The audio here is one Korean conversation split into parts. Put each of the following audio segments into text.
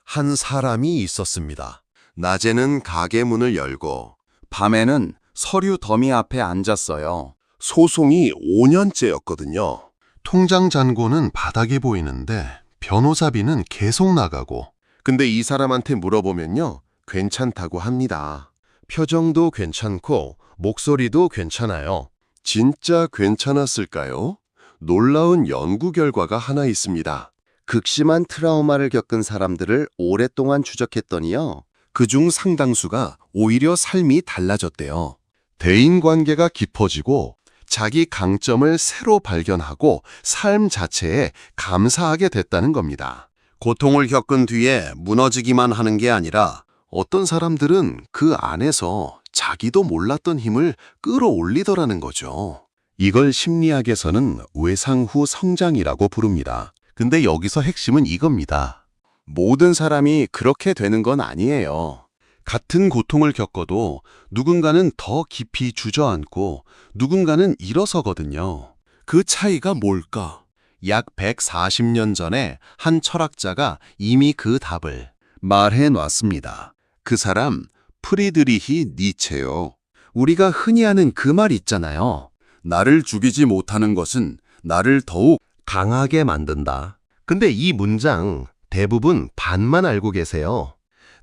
한 사람이 있었습니다. 낮에는 가게 문을 열고 밤에는 서류 더미 앞에 앉았어요. 소송이 5년째였거든요. 통장 잔고는 바닥이 보이는데 변호사비는 계속 나가고. 근데 이 사람한테 물어보면요, 괜찮다고 합니다. 표정도 괜찮고 목소리도 괜찮아요. 진짜 괜찮았을까요? 놀라운 연구 결과가 하나 있습니다. 극심한 트라우마를 겪은 사람들을 오랫동안 추적했더니요. 그중 상당수가 오히려 삶이 달라졌대요. 대인관계가 깊어지고 자기 강점을 새로 발견하고 삶 자체에 감사하게 됐다는 겁니다. 고통을 겪은 뒤에 무너지기만 하는 게 아니라 어떤 사람들은 그 안에서 자기도 몰랐던 힘을 끌어올리더라는 거죠. 이걸 심리학에서는 외상 후 성장이라고 부릅니다. 근데 여기서 핵심은 이겁니다. 모든 사람이 그렇게 되는 건 아니에요. 같은 고통을 겪어도 누군가는 더 깊이 주저앉고 누군가는 일어서거든요. 그 차이가 뭘까? 약 140년 전에 한 철학자가 이미 그 답을 말해 놨습니다. 그 사람 프리드리히 니체요. 우리가 흔히 하는 그 말 있잖아요. 나를 죽이지 못하는 것은 나를 더욱 강하게 만든다. 근데 이 문장 대부분 반만 알고 계세요.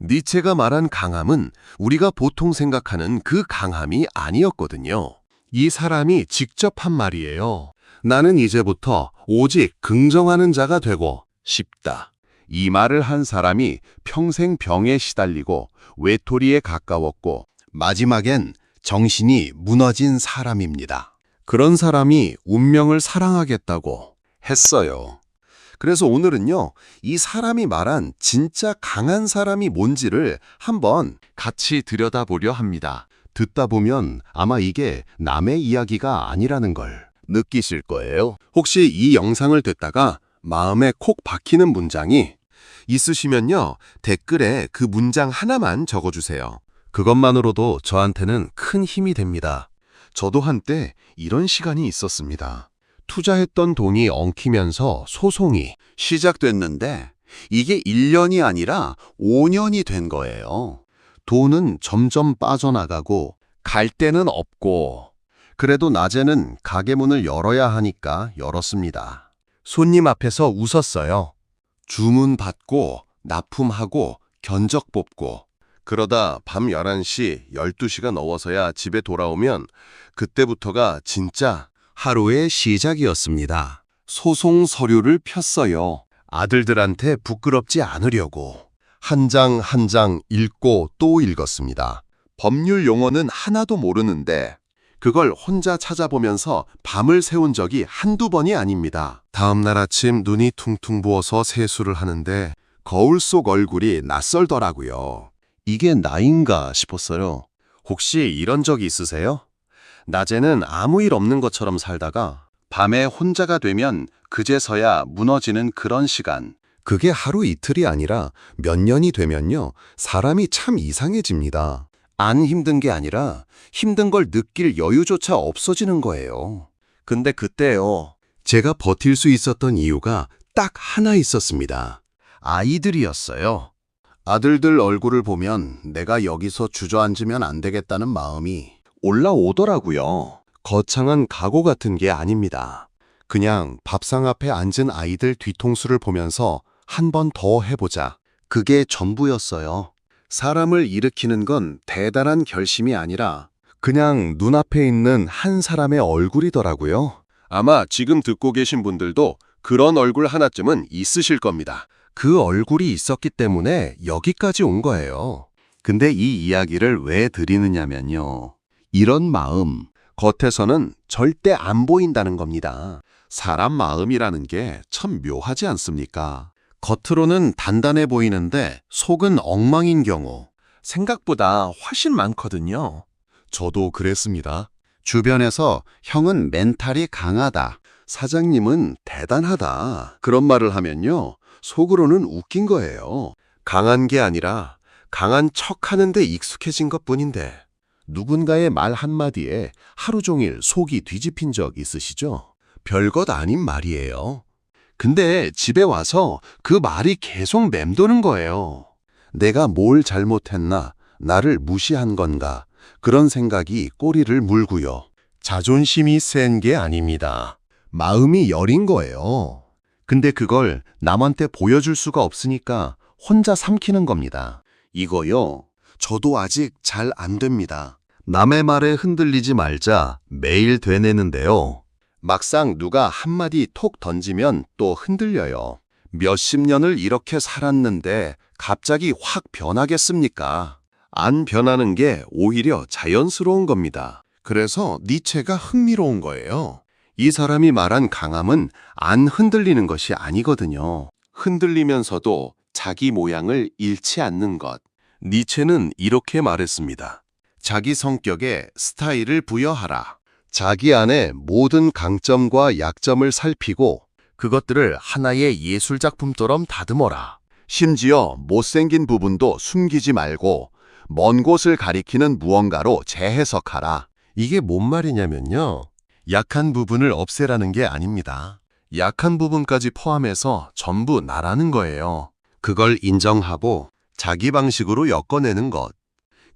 니체가 말한 강함은 우리가 보통 생각하는 그 강함이 아니었거든요. 이 사람이 직접 한 말이에요. 나는 이제부터 오직 긍정하는 자가 되고 싶다. 이 말을 한 사람이 평생 병에 시달리고 외톨이에 가까웠고 마지막엔 정신이 무너진 사람입니다. 그런 사람이 운명을 사랑하겠다고 했어요. 그래서 오늘은요, 이 사람이 말한 진짜 강한 사람이 뭔지를 한번 같이 들여다보려 합니다. 듣다 보면 아마 이게 남의 이야기가 아니라는 걸 느끼실 거예요. 혹시 이 영상을 듣다가 마음에 콕 박히는 문장이 있으시면요, 댓글에 그 문장 하나만 적어주세요. 그것만으로도 저한테는 큰 힘이 됩니다. 저도 한때 이런 시간이 있었습니다. 투자했던 돈이 엉키면서 소송이 시작됐는데 이게 1년이 아니라 5년이 된 거예요. 돈은 점점 빠져나가고 갈 데는 없고 그래도 낮에는 가게 문을 열어야 하니까 열었습니다. 손님 앞에서 웃었어요. 주문 받고 납품하고 견적 뽑고 그러다 밤 11시, 12시가 넘어서야 집에 돌아오면 그때부터가 진짜 하루의 시작이었습니다. 소송 서류를 폈어요. 아들들한테 부끄럽지 않으려고. 한 장 한 장 읽고 또 읽었습니다. 법률 용어는 하나도 모르는데 그걸 혼자 찾아보면서 밤을 새운 적이 한두 번이 아닙니다. 다음 날 아침 눈이 퉁퉁 부어서 세수를 하는데 거울 속 얼굴이 낯설더라고요. 이게 나인가 싶었어요. 혹시 이런 적 있으세요? 낮에는 아무 일 없는 것처럼 살다가 밤에 혼자가 되면 그제서야 무너지는 그런 시간. 그게 하루 이틀이 아니라 몇 년이 되면요, 사람이 참 이상해집니다. 안 힘든 게 아니라 힘든 걸 느낄 여유조차 없어지는 거예요. 근데 그때요, 제가 버틸 수 있었던 이유가 딱 하나 있었습니다. 아이들이었어요. 아들들 얼굴을 보면 내가 여기서 주저앉으면 안 되겠다는 마음이 올라오더라고요. 거창한 각오 같은 게 아닙니다. 그냥 밥상 앞에 앉은 아이들 뒤통수를 보면서 한 번 더 해보자. 그게 전부였어요. 사람을 일으키는 건 대단한 결심이 아니라 그냥 눈앞에 있는 한 사람의 얼굴이더라고요. 아마 지금 듣고 계신 분들도 그런 얼굴 하나쯤은 있으실 겁니다. 그 얼굴이 있었기 때문에 여기까지 온 거예요. 근데 이 이야기를 왜 드리느냐면요, 이런 마음, 겉에서는 절대 안 보인다는 겁니다. 사람 마음이라는 게 참 묘하지 않습니까? 겉으로는 단단해 보이는데 속은 엉망인 경우 생각보다 훨씬 많거든요. 저도 그랬습니다. 주변에서 형은 멘탈이 강하다, 사장님은 대단하다 그런 말을 하면요, 속으로는 웃긴 거예요. 강한 게 아니라 강한 척하는 데 익숙해진 것뿐인데 누군가의 말 한마디에 하루 종일 속이 뒤집힌 적 있으시죠? 별것 아닌 말이에요. 근데 집에 와서 그 말이 계속 맴도는 거예요. 내가 뭘 잘못했나? 나를 무시한 건가? 그런 생각이 꼬리를 물고요. 자존심이 센 게 아닙니다. 마음이 여린 거예요. 근데 그걸 남한테 보여줄 수가 없으니까 혼자 삼키는 겁니다. 이거요, 저도 아직 잘 안 됩니다. 남의 말에 흔들리지 말자 매일 되뇌는데요. 막상 누가 한마디 톡 던지면 또 흔들려요. 몇십 년을 이렇게 살았는데 갑자기 확 변하겠습니까? 안 변하는 게 오히려 자연스러운 겁니다. 그래서 니체가 흥미로운 거예요. 이 사람이 말한 강함은 안 흔들리는 것이 아니거든요. 흔들리면서도 자기 모양을 잃지 않는 것. 니체는 이렇게 말했습니다. 자기 성격에 스타일을 부여하라. 자기 안에 모든 강점과 약점을 살피고 그것들을 하나의 예술작품처럼 다듬어라. 심지어 못생긴 부분도 숨기지 말고 먼 곳을 가리키는 무언가로 재해석하라. 이게 뭔 말이냐면요. 약한 부분을 없애라는 게 아닙니다. 약한 부분까지 포함해서 전부 나라는 거예요. 그걸 인정하고 자기 방식으로 엮어내는 것.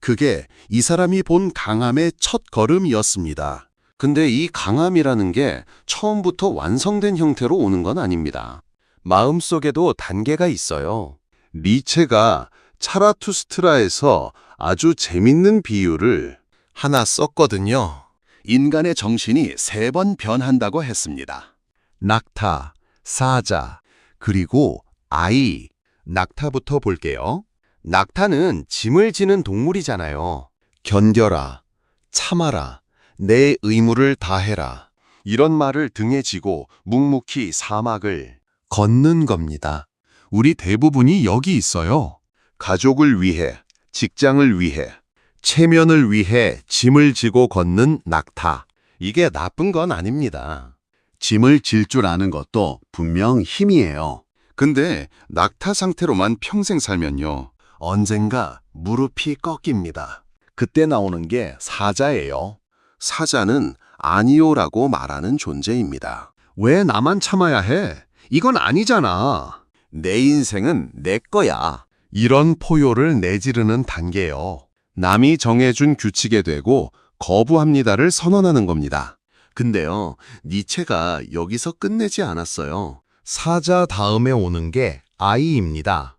그게 이 사람이 본 강함의 첫 걸음이었습니다. 근데 이 강함이라는 게 처음부터 완성된 형태로 오는 건 아닙니다. 마음속에도 단계가 있어요. 니체가 차라투스트라에서 아주 재밌는 비유를 하나 썼거든요. 인간의 정신이 3번 변한다고 했습니다. 낙타, 사자, 그리고 아이. 낙타부터 볼게요. 낙타는 짐을 지는 동물이잖아요. 견뎌라, 참아라, 내 의무를 다해라. 이런 말을 등에 지고 묵묵히 사막을 걷는 겁니다. 우리 대부분이 여기 있어요. 가족을 위해, 직장을 위해, 체면을 위해 짐을 지고 걷는 낙타. 이게 나쁜 건 아닙니다. 짐을 질 줄 아는 것도 분명 힘이에요. 근데 낙타 상태로만 평생 살면요. 언젠가 무릎이 꺾입니다. 그때 나오는 게 사자예요. 사자는 아니요라고 말하는 존재입니다. 왜 나만 참아야 해? 이건 아니잖아. 내 인생은 내 거야. 이런 포효를 내지르는 단계요. 남이 정해준 규칙에 되고 거부합니다를 선언하는 겁니다. 근데요, 니체가 여기서 끝내지 않았어요. 사자 다음에 오는 게 아이입니다.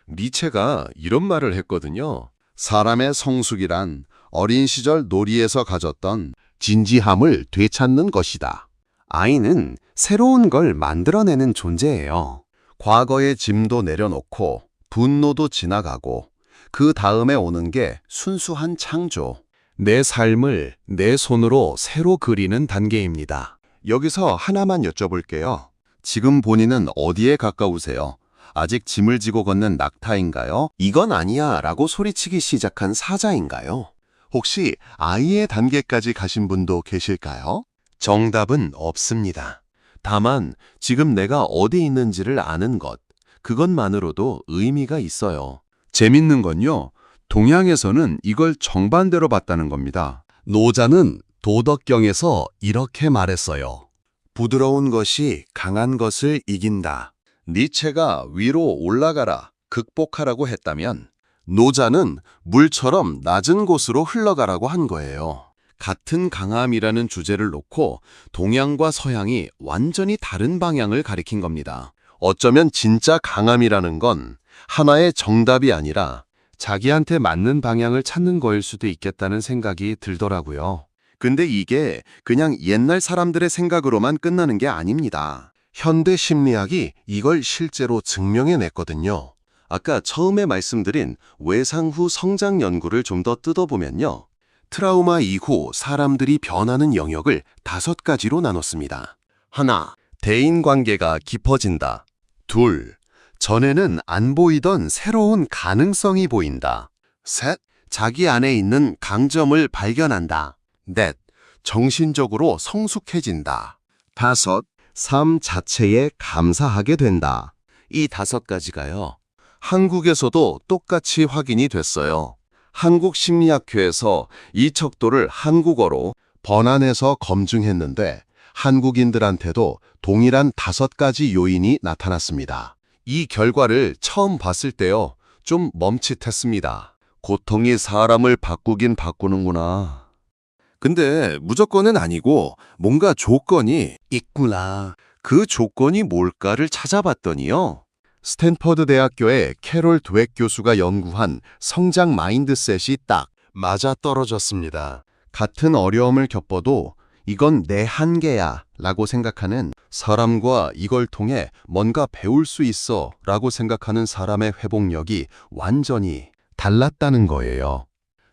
니체가 이런 말을 했거든요. 사람의 성숙이란 어린 시절 놀이에서 가졌던 진지함을 되찾는 것이다. 아이는 새로운 걸 만들어내는 존재예요. 과거의 짐도 내려놓고 분노도 지나가고 그 다음에 오는 게 순수한 창조. 내 삶을 내 손으로 새로 그리는 단계입니다. 여기서 하나만 여쭤볼게요. 지금 본인은 어디에 가까우세요? 아직 짐을 지고 걷는 낙타인가요? 이건 아니야 라고 소리치기 시작한 사자인가요? 혹시 아이의 단계까지 가신 분도 계실까요? 정답은 없습니다. 다만 지금 내가 어디 있는지를 아는 것, 그것만으로도 의미가 있어요. 재밌는 건요, 동양에서는 이걸 정반대로 봤다는 겁니다. 노자는 도덕경에서 이렇게 말했어요. 부드러운 것이 강한 것을 이긴다. 니체가 위로 올라가라, 극복하라고 했다면 노자는 물처럼 낮은 곳으로 흘러가라고 한 거예요. 같은 강함이라는 주제를 놓고 동양과 서양이 완전히 다른 방향을 가리킨 겁니다. 어쩌면 진짜 강함이라는 건 하나의 정답이 아니라 자기한테 맞는 방향을 찾는 거일 수도 있겠다는 생각이 들더라고요. 근데 이게 그냥 옛날 사람들의 생각으로만 끝나는 게 아닙니다. 현대 심리학이 이걸 실제로 증명해냈거든요. 아까 처음에 말씀드린 외상 후 성장 연구를 좀 더 뜯어보면요. 트라우마 이후 사람들이 변하는 영역을 5가지로 나눴습니다. 하나, 대인관계가 깊어진다. 둘, 전에는 안 보이던 새로운 가능성이 보인다. 셋, 자기 안에 있는 강점을 발견한다. 넷, 정신적으로 성숙해진다. 다섯, 삶 자체에 감사하게 된다. 이 5가지가요. 한국에서도 똑같이 확인이 됐어요. 한국심리학회에서 이 척도를 한국어로 번안해서 검증했는데 한국인들한테도 동일한 5가지 요인이 나타났습니다. 이 결과를 처음 봤을 때요, 좀 멈칫했습니다. 고통이 사람을 바꾸긴 바꾸는구나. 근데 무조건은 아니고 뭔가 조건이 있구나. 그 조건이 뭘까를 찾아봤더니요. 스탠퍼드 대학교의 캐롤 드웩 교수가 연구한 성장 마인드셋이 딱 맞아떨어졌습니다. 같은 어려움을 겪어도 이건 내 한계야 라고 생각하는 사람과 이걸 통해 뭔가 배울 수 있어 라고 생각하는 사람의 회복력이 완전히 달랐다는 거예요.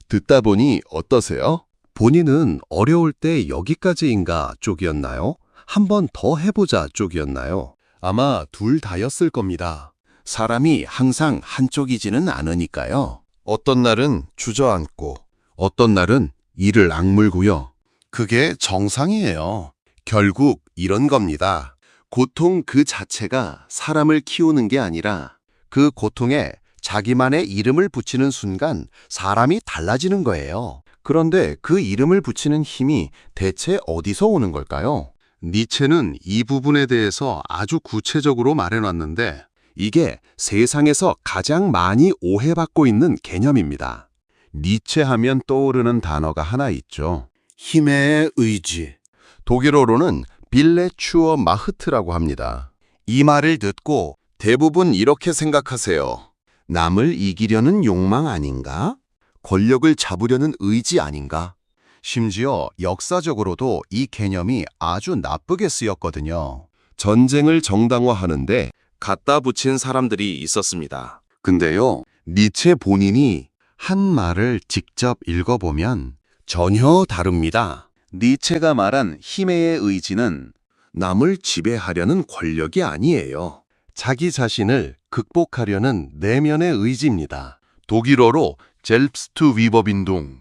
듣다 보니 어떠세요? 본인은 어려울 때 여기까지인가 쪽이었나요? 한 번 더 해보자 쪽이었나요? 아마 둘 다였을 겁니다. 사람이 항상 한쪽이지는 않으니까요. 어떤 날은 주저앉고 어떤 날은 이를 악물고요. 그게 정상이에요. 결국 이런 겁니다. 고통 그 자체가 사람을 키우는 게 아니라 그 고통에 자기만의 이름을 붙이는 순간 사람이 달라지는 거예요. 그런데 그 이름을 붙이는 힘이 대체 어디서 오는 걸까요? 니체는 이 부분에 대해서 아주 구체적으로 말해놨는데 이게 세상에서 가장 많이 오해받고 있는 개념입니다. 니체 하면 떠오르는 단어가 하나 있죠. 힘의 의지. 독일어로는 빌레 츄어 마흐트라고 합니다. 이 말을 듣고 대부분 이렇게 생각하세요. 남을 이기려는 욕망 아닌가? 권력을 잡으려는 의지 아닌가? 심지어 역사적으로도 이 개념이 아주 나쁘게 쓰였거든요. 전쟁을 정당화하는데 갖다 붙인 사람들이 있었습니다. 근데요, 니체 본인이 한 말을 직접 읽어보면 전혀 다릅니다. 니체가 말한 힘의 의지는 남을 지배하려는 권력이 아니에요. 자기 자신을 극복하려는 내면의 의지입니다. 독일어로 젤프스트위버빈동,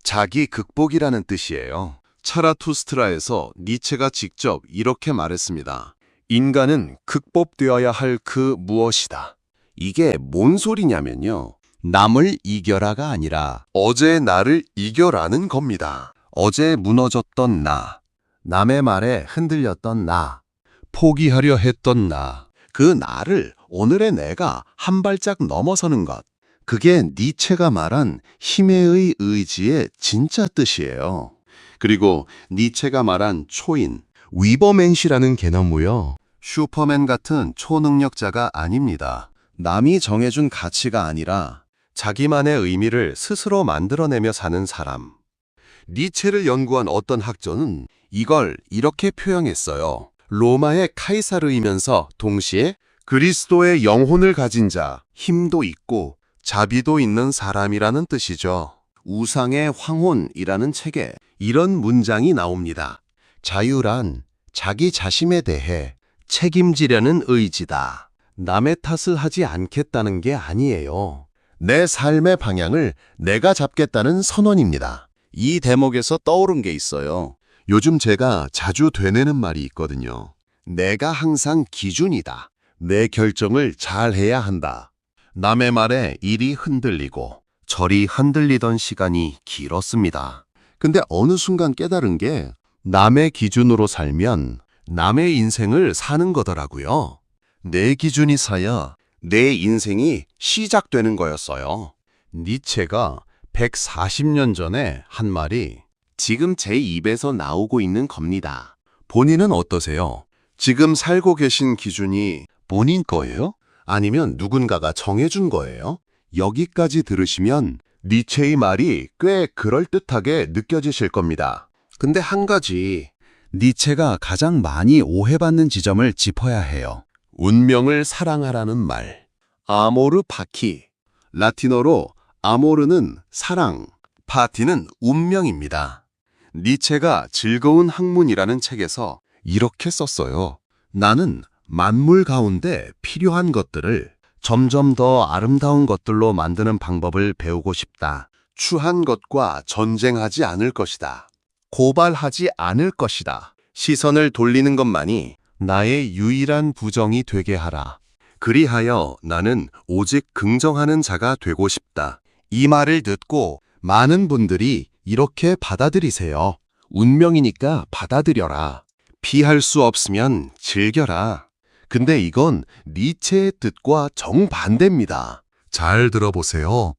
자기 극복이라는 뜻이에요. 차라투스트라에서 니체가 직접 이렇게 말했습니다. 인간은 극복되어야 할 그 무엇이다. 이게 뭔 소리냐면요. 남을 이겨라가 아니라 어제 나를 이겨라는 겁니다. 어제 무너졌던 나, 남의 말에 흔들렸던 나, 포기하려 했던 나, 그 나를 오늘의 내가 한 발짝 넘어서는 것. 그게 니체가 말한 힘의 의지의 진짜 뜻이에요. 그리고 니체가 말한 초인, 위버맨시라는 개념도요. 슈퍼맨 같은 초능력자가 아닙니다. 남이 정해준 가치가 아니라 자기만의 의미를 스스로 만들어내며 사는 사람. 니체를 연구한 어떤 학자는 이걸 이렇게 표현했어요. 로마의 카이사르이면서 동시에 그리스도의 영혼을 가진 자, 힘도 있고 자비도 있는 사람이라는 뜻이죠. 우상의 황혼이라는 책에 이런 문장이 나옵니다. 자유란 자기 자신에 대해 책임지려는 의지다. 남의 탓을 하지 않겠다는 게 아니에요. 내 삶의 방향을 내가 잡겠다는 선언입니다. 이 대목에서 떠오른 게 있어요. 요즘 제가 자주 되뇌는 말이 있거든요. 내가 항상 기준이다. 내 결정을 잘 해야 한다. 남의 말에 이리 흔들리고 저리 흔들리던 시간이 길었습니다. 근데 어느 순간 깨달은 게 남의 기준으로 살면 남의 인생을 사는 거더라고요. 내 기준이 사야 내 인생이 시작되는 거였어요. 니체가 140년 전에 한 말이 지금 제 입에서 나오고 있는 겁니다. 본인은 어떠세요? 지금 살고 계신 기준이 본인 거예요? 아니면 누군가가 정해준 거예요? 여기까지 들으시면 니체의 말이 꽤 그럴듯하게 느껴지실 겁니다. 근데 한 가지, 니체가 가장 많이 오해받는 지점을 짚어야 해요. 운명을 사랑하라는 말. 아모르 파키. 라틴어로 아모르는 사랑, 파티는 운명입니다. 니체가 즐거운 학문이라는 책에서 이렇게 썼어요. 나는 만물 가운데 필요한 것들을 점점 더 아름다운 것들로 만드는 방법을 배우고 싶다. 추한 것과 전쟁하지 않을 것이다. 고발하지 않을 것이다. 시선을 돌리는 것만이 나의 유일한 부정이 되게 하라. 그리하여 나는 오직 긍정하는 자가 되고 싶다. 이 말을 듣고 많은 분들이 이렇게 받아들이세요. 운명이니까 받아들여라. 피할 수 없으면 즐겨라. 근데 이건 니체의 뜻과 정반대입니다. 잘 들어보세요.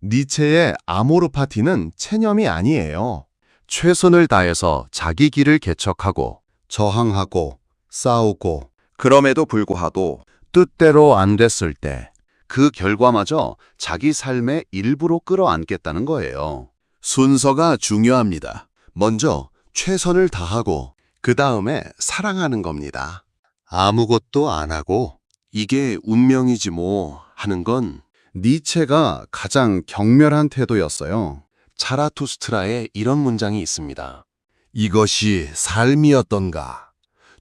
니체의 아모르 파티는 체념이 아니에요. 최선을 다해서 자기 길을 개척하고 저항하고 싸우고 그럼에도 불구하고 뜻대로 안 됐을 때 그 결과마저 자기 삶의 일부로 끌어안겠다는 거예요. 순서가 중요합니다. 먼저 최선을 다하고 그 다음에 사랑하는 겁니다. 아무것도 안 하고 이게 운명이지 뭐 하는 건 니체가 가장 경멸한 태도였어요. 자라투스트라에 이런 문장이 있습니다. 이것이 삶이었던가?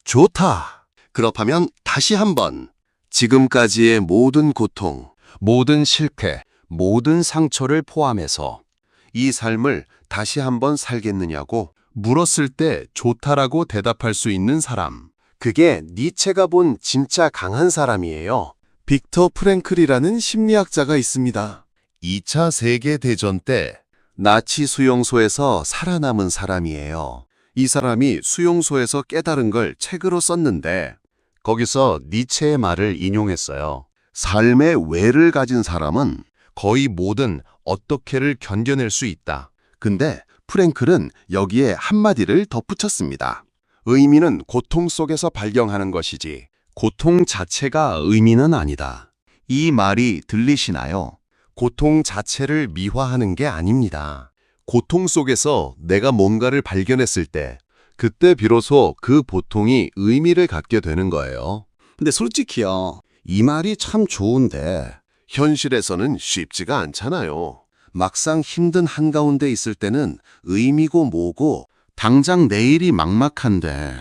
좋다. 그렇다면 다시 한번 지금까지의 모든 고통, 모든 실패, 모든 상처를 포함해서 이 삶을 다시 한번 살겠느냐고 물었을 때 좋다라고 대답할 수 있는 사람. 그게 니체가 본 진짜 강한 사람이에요. 빅터 프랭클이라는 심리학자가 있습니다. 2차 세계대전 때 나치 수용소에서 살아남은 사람이에요. 이 사람이 수용소에서 깨달은 걸 책으로 썼는데 거기서 니체의 말을 인용했어요. 삶의 외를 가진 사람은 거의 모든 어떻게를 견뎌낼 수 있다. 근데 프랭클은 여기에 한마디를 덧붙였습니다. 의미는 고통 속에서 발견하는 것이지 고통 자체가 의미는 아니다. 이 말이 들리시나요? 고통 자체를 미화하는 게 아닙니다. 고통 속에서 내가 뭔가를 발견했을 때 그때 비로소 그 고통이 의미를 갖게 되는 거예요. 근데 솔직히요, 이 말이 참 좋은데 현실에서는 쉽지가 않잖아요. 막상 힘든 한가운데 있을 때는 의미고 뭐고 당장 내일이 막막한데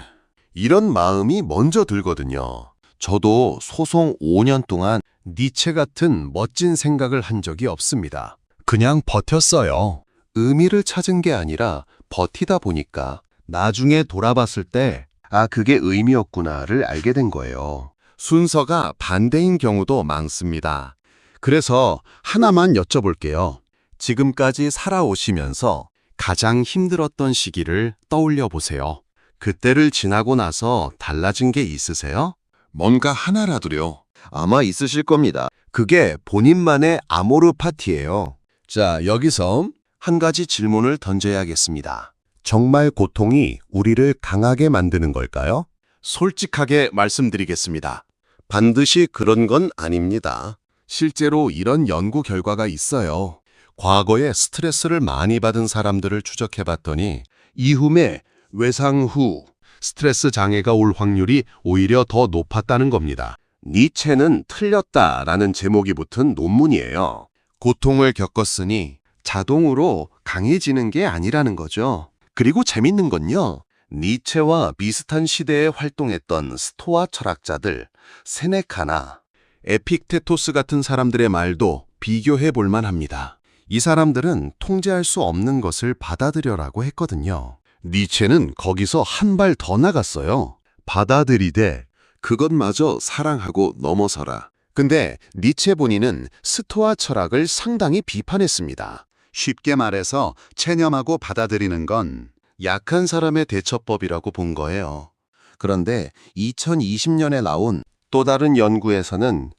이런 마음이 먼저 들거든요. 저도 소송 5년 동안 니체 같은 멋진 생각을 한 적이 없습니다. 그냥 버텼어요. 의미를 찾은 게 아니라 버티다 보니까 나중에 돌아봤을 때 그게 의미였구나를 알게 된 거예요. 순서가 반대인 경우도 많습니다. 그래서 하나만 여쭤볼게요. 지금까지 살아오시면서 가장 힘들었던 시기를 떠올려 보세요. 그때를 지나고 나서 달라진 게 있으세요? 뭔가 하나라도요. 아마 있으실 겁니다. 그게 본인만의 아모르 파티예요. 자, 여기서 한 가지 질문을 던져야겠습니다. 정말 고통이 우리를 강하게 만드는 걸까요? 솔직하게 말씀드리겠습니다. 반드시 그런 건 아닙니다. 실제로 이런 연구 결과가 있어요. 과거에 스트레스를 많이 받은 사람들을 추적해봤더니 이후에 외상 후 스트레스 장애가 올 확률이 오히려 더 높았다는 겁니다. 니체는 틀렸다라는 제목이 붙은 논문이에요. 고통을 겪었으니 자동으로 강해지는 게 아니라는 거죠. 그리고 재밌는 건요. 니체와 비슷한 시대에 활동했던 스토아 철학자들, 세네카나 에픽테토스 같은 사람들의 말도 비교해 볼 만합니다. 이 사람들은 통제할 수 없는 것을 받아들여라고 했거든요. 니체는 거기서 한 발 더 나갔어요. 받아들이되 그것마저 사랑하고 넘어서라. 근데 니체 본인은 스토아 철학을 상당히 비판했습니다. 쉽게 말해서 체념하고 받아들이는 건 약한 사람의 대처법이라고 본 거예요. 그런데 2020년에 나온 또 다른 연구에서는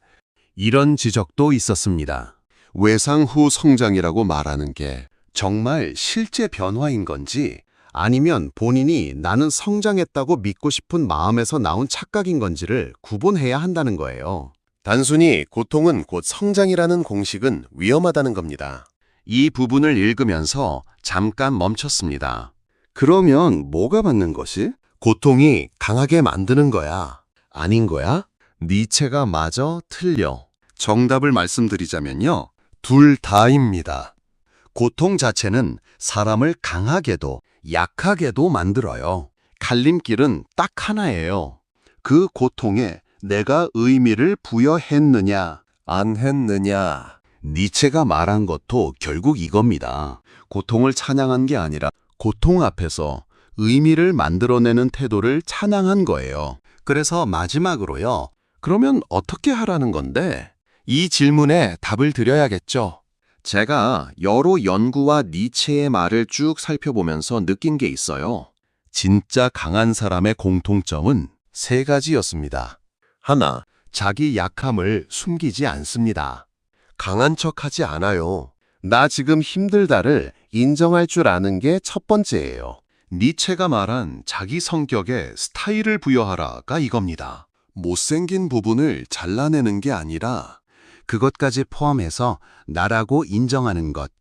이런 지적도 있었습니다. 외상 후 성장이라고 말하는 게 정말 실제 변화인 건지 아니면 본인이 나는 성장했다고 믿고 싶은 마음에서 나온 착각인 건지를 구분해야 한다는 거예요. 단순히 고통은 곧 성장이라는 공식은 위험하다는 겁니다. 이 부분을 읽으면서 잠깐 멈췄습니다. 그러면 뭐가 맞는 것이? 고통이 강하게 만드는 거야? 아닌 거야? 니체가 맞아 틀려? 정답을 말씀드리자면요. 둘 다입니다. 고통 자체는 사람을 강하게도 약하게도 만들어요. 갈림길은 딱 하나예요. 그 고통에 내가 의미를 부여했느냐, 안 했느냐. 니체가 말한 것도 결국 이겁니다. 고통을 찬양한 게 아니라 고통 앞에서 의미를 만들어내는 태도를 찬양한 거예요. 그래서 마지막으로요. 그러면 어떻게 하라는 건데? 이 질문에 답을 드려야겠죠. 제가 여러 연구와 니체의 말을 쭉 살펴보면서 느낀 게 있어요. 진짜 강한 사람의 공통점은 세 가지였습니다. 하나, 자기 약함을 숨기지 않습니다. 강한 척하지 않아요. 나 지금 힘들다를 인정할 줄 아는 게 첫 번째예요. 니체가 말한 자기 성격에 스타일을 부여하라가 이겁니다. 못생긴 부분을 잘라내는 게 아니라 그것까지 포함해서 나라고 인정하는 것.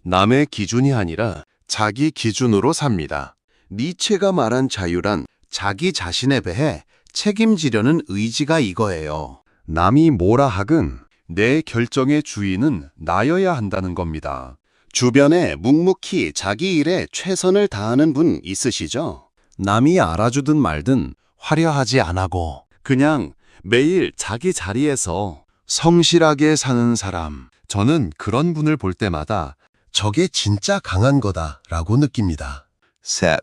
남의 기준이 아니라 자기 기준으로 삽니다. 니체가 말한 자유란 자기 자신에 대해 책임지려는 의지가 이거예요. 남이 뭐라 하건 내 결정의 주인은 나여야 한다는 겁니다. 주변에 묵묵히 자기 일에 최선을 다하는 분 있으시죠? 남이 알아주든 말든 화려하지 않아고 그냥 매일 자기 자리에서 성실하게 사는 사람. 저는 그런 분을 볼 때마다 저게 진짜 강한 거다라고 느낍니다. 셋.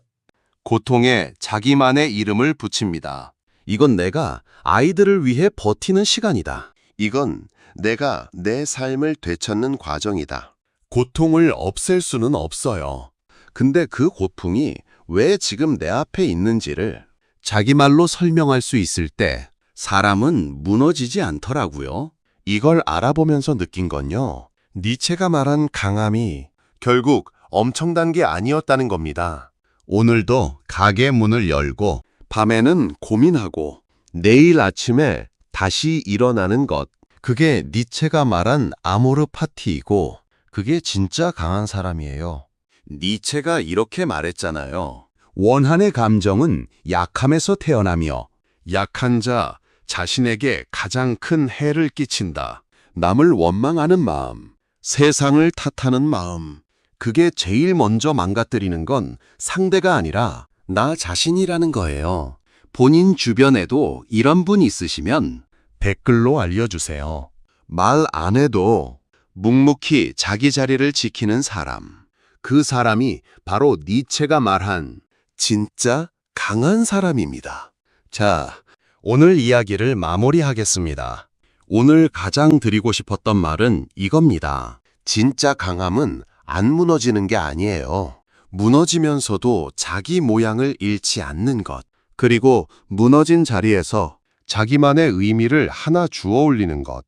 고통에 자기만의 이름을 붙입니다. 이건 내가 아이들을 위해 버티는 시간이다. 이건 내가 내 삶을 되찾는 과정이다. 고통을 없앨 수는 없어요. 근데 그 고통이 왜 지금 내 앞에 있는지를 자기 말로 설명할 수 있을 때 사람은 무너지지 않더라고요. 이걸 알아보면서 느낀 건요. 니체가 말한 강함이 결국 엄청난 게 아니었다는 겁니다. 오늘도 가게 문을 열고 밤에는 고민하고 내일 아침에 다시 일어나는 것. 그게 니체가 말한 아모르 파티이고 그게 진짜 강한 사람이에요. 니체가 이렇게 말했잖아요. 원한의 감정은 약함에서 태어나며 약한 자 자신에게 가장 큰 해를 끼친다. 남을 원망하는 마음, 세상을 탓하는 마음. 그게 제일 먼저 망가뜨리는 건 상대가 아니라 나 자신이라는 거예요. 본인 주변에도 이런 분 있으시면 댓글로 알려주세요. 말 안 해도 묵묵히 자기 자리를 지키는 사람. 그 사람이 바로 니체가 말한 진짜 강한 사람입니다. 자, 오늘 이야기를 마무리하겠습니다. 오늘 가장 드리고 싶었던 말은 이겁니다. 진짜 강함은 안 무너지는 게 아니에요. 무너지면서도 자기 모양을 잃지 않는 것. 그리고 무너진 자리에서 자기만의 의미를 하나 주워 올리는 것.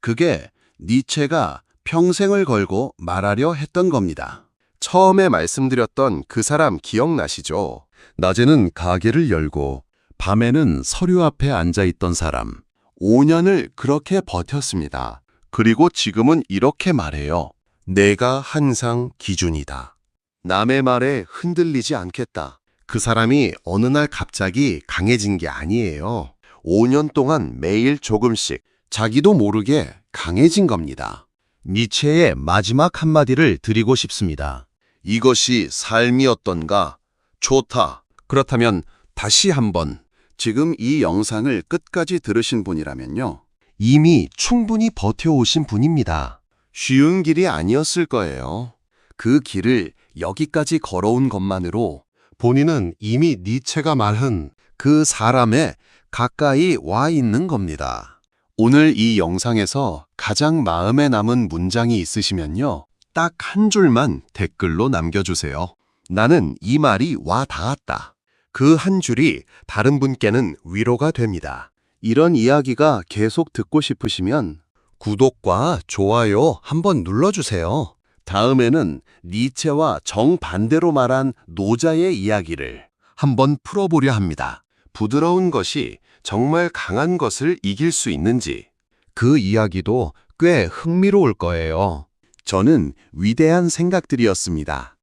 그게 니체가 평생을 걸고 말하려 했던 겁니다. 처음에 말씀드렸던 그 사람 기억나시죠? 낮에는 가게를 열고 밤에는 서류 앞에 앉아있던 사람. 5년을 그렇게 버텼습니다. 그리고 지금은 이렇게 말해요. 내가 항상 기준이다. 남의 말에 흔들리지 않겠다. 그 사람이 어느 날 갑자기 강해진 게 아니에요. 5년 동안 매일 조금씩 자기도 모르게 강해진 겁니다. 니체의 마지막 한마디를 드리고 싶습니다. 이것이 삶이었던가? 좋다. 그렇다면 다시 한번 지금 이 영상을 끝까지 들으신 분이라면요. 이미 충분히 버텨오신 분입니다. 쉬운 길이 아니었을 거예요. 그 길을 여기까지 걸어온 것만으로 본인은 이미 니체가 말한 그 사람에 가까이 와 있는 겁니다. 오늘 이 영상에서 가장 마음에 남은 문장이 있으시면요. 딱 한 줄만 댓글로 남겨주세요. 나는 이 말이 와 닿았다. 그 한 줄이 다른 분께는 위로가 됩니다. 이런 이야기가 계속 듣고 싶으시면 구독과 좋아요 한번 눌러주세요. 다음에는 니체와 정반대로 말한 노자의 이야기를 한번 풀어보려 합니다. 부드러운 것이 정말 강한 것을 이길 수 있는지 그 이야기도 꽤 흥미로울 거예요. 저는 위대한 생각들이었습니다.